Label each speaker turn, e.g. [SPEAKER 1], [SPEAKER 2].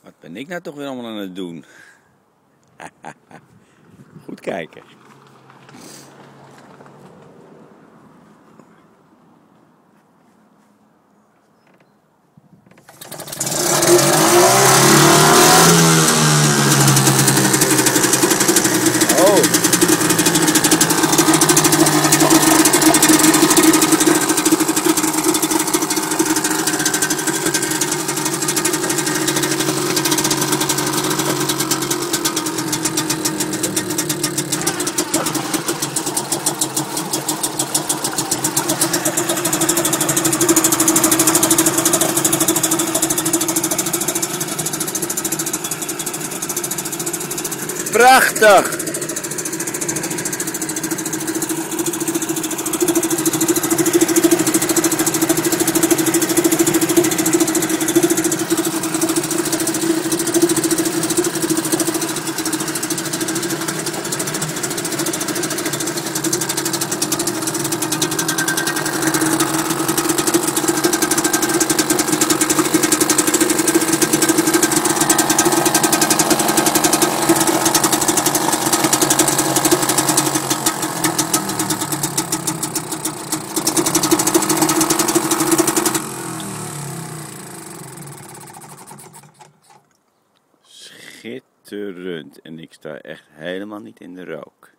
[SPEAKER 1] Wat ben ik nou toch weer allemaal aan het doen? Goed kijken. Oh. Prachtig! Schitterend. En ik sta echt helemaal niet in de rook.